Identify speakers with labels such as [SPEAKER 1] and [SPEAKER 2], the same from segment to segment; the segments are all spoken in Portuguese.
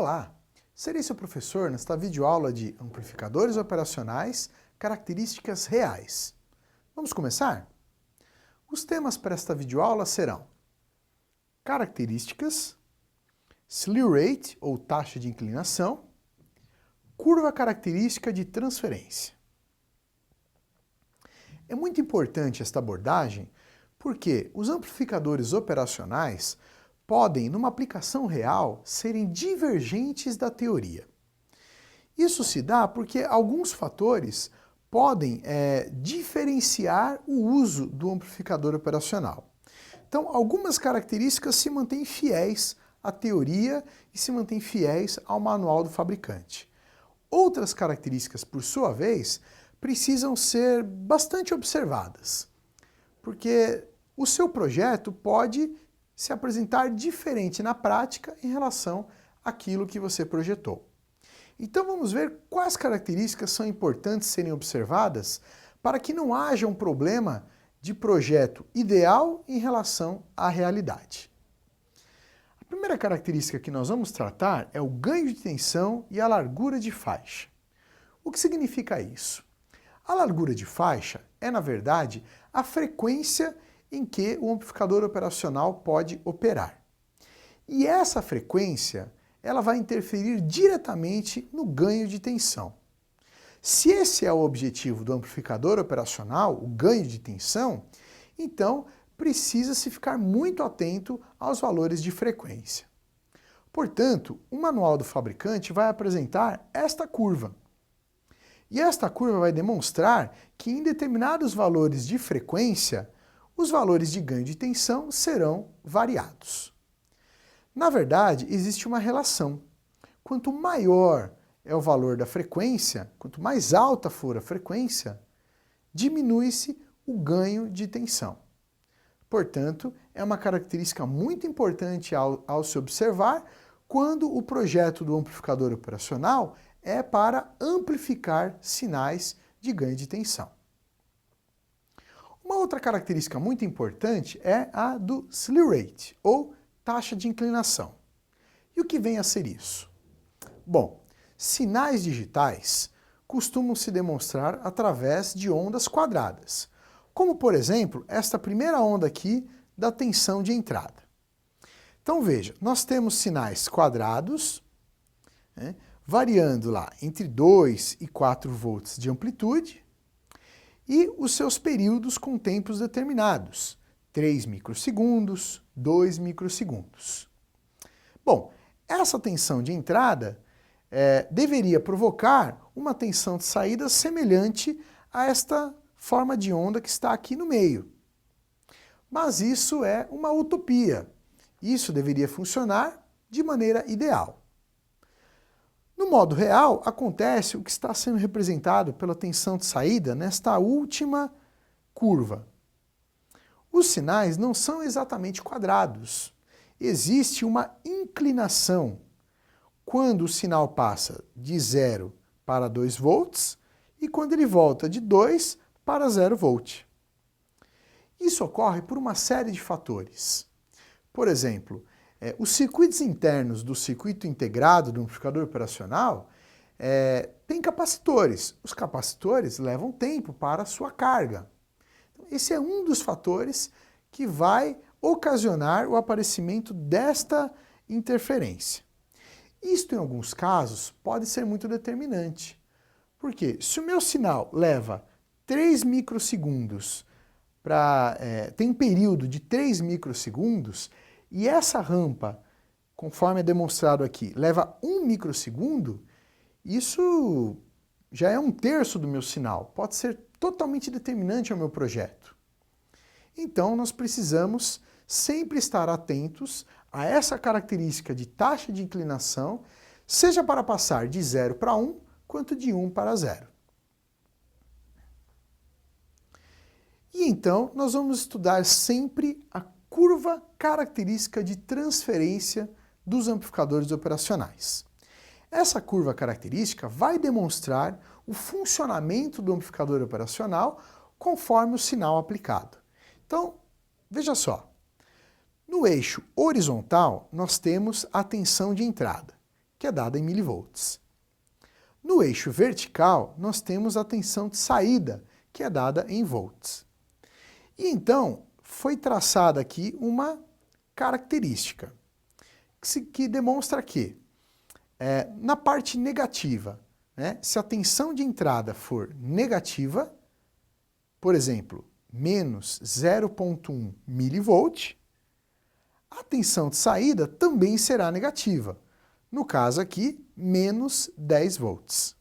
[SPEAKER 1] Olá, serei seu professor nesta videoaula de amplificadores operacionais, características reais. Vamos começar? Os temas para esta videoaula serão características, slew rate ou taxa de inclinação, curva característica de transferência. É muito importante esta abordagem porque os amplificadores operacionais podem, numa aplicação real, serem divergentes da teoria. Isso se dá porque alguns fatores podem diferenciar o uso do amplificador operacional. Então, algumas características se mantêm fiéis à teoria e se mantêm fiéis ao manual do fabricante. Outras características, por sua vez, precisam ser bastante observadas, porque o seu projeto pode se apresentar diferente na prática em relação àquilo que você projetou. Então vamos ver quais características são importantes serem observadas para que não haja um problema de projeto ideal em relação à realidade. A primeira característica que nós vamos tratar é o ganho de tensão e a largura de faixa. O que significa isso? A largura de faixa é, na verdade, a frequência em que o amplificador operacional pode operar. E essa frequência, ela vai interferir diretamente no ganho de tensão. Se esse é o objetivo do amplificador operacional, o ganho de tensão, então precisa-se ficar muito atento aos valores de frequência. Portanto, o manual do fabricante vai apresentar esta curva. E esta curva vai demonstrar que em determinados valores de frequência, os valores de ganho de tensão serão variados. Na verdade, existe uma relação. Quanto maior é o valor da frequência, quanto mais alta for a frequência, diminui-se o ganho de tensão. Portanto, é uma característica muito importante ao se observar quando o projeto do amplificador operacional é para amplificar sinais de ganho de tensão. Uma outra característica muito importante é a do slew rate, ou taxa de inclinação. E o que vem a ser isso? Bom, sinais digitais costumam se demonstrar através de ondas quadradas, como por exemplo esta primeira onda aqui da tensão de entrada. Então veja, nós temos sinais quadrados, variando lá entre 2 e 4 volts de amplitude, e os seus períodos com tempos determinados, 3 microsegundos, 2 microsegundos. Bom, essa tensão de entrada deveria provocar uma tensão de saída semelhante a esta forma de onda que está aqui no meio. Mas isso é uma utopia. Isso deveria funcionar de maneira ideal. No modo real, acontece o que está sendo representado pela tensão de saída nesta última curva. Os sinais não são exatamente quadrados. Existe uma inclinação quando o sinal passa de 0 para 2 volts e quando ele volta de 2 para 0 volt. Isso ocorre por uma série de fatores. Por exemplo, os circuitos internos do circuito integrado do amplificador operacional têm capacitores. Os capacitores levam tempo para a sua carga. Então, esse é um dos fatores que vai ocasionar o aparecimento desta interferência. Isto, em alguns casos, pode ser muito determinante. Porque se o meu sinal leva 3 microsegundos tem um período de 3 microsegundos, e essa rampa, conforme é demonstrado aqui, leva 1 microsegundo, isso já é 1/3 do meu sinal. Pode ser totalmente determinante ao meu projeto. Então, nós precisamos sempre estar atentos a essa característica de taxa de inclinação, seja para passar de 0 para 1, quanto de 1 para 0. E então, nós vamos estudar sempre a curva característica de transferência dos amplificadores operacionais. Essa curva característica vai demonstrar o funcionamento do amplificador operacional conforme o sinal aplicado. Então, veja só, no eixo horizontal nós temos a tensão de entrada, que é dada em milivolts. No eixo vertical, nós temos a tensão de saída, que é dada em volts. E então, foi traçada aqui uma característica que demonstra que, na parte negativa, né, se a tensão de entrada for negativa, por exemplo, menos 0,1 milivolt, a tensão de saída também será negativa. No caso aqui, menos 10 volts.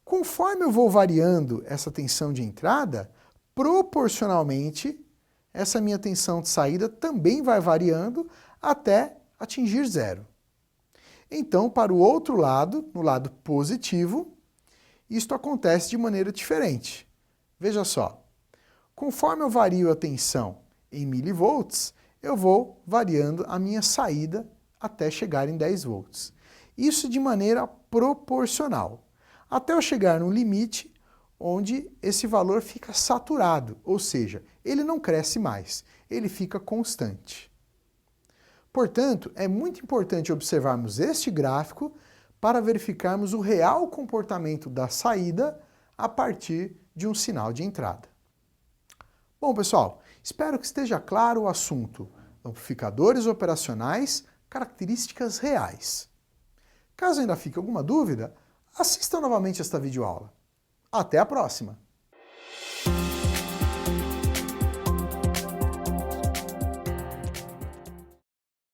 [SPEAKER 1] Conforme eu vou variando essa tensão de entrada, proporcionalmente, essa minha tensão de saída também vai variando até atingir zero. Então, para o outro lado, no lado positivo, isto acontece de maneira diferente. Veja só, conforme eu vario a tensão em milivolts, eu vou variando a minha saída até chegar em 10 volts. Isso de maneira proporcional, até eu chegar no limite onde esse valor fica saturado, ou seja, ele não cresce mais, ele fica constante. Portanto, é muito importante observarmos este gráfico para verificarmos o real comportamento da saída a partir de um sinal de entrada. Bom, pessoal, espero que esteja claro o assunto amplificadores operacionais, características reais. Caso ainda fique alguma dúvida, assista novamente esta videoaula. Até a próxima!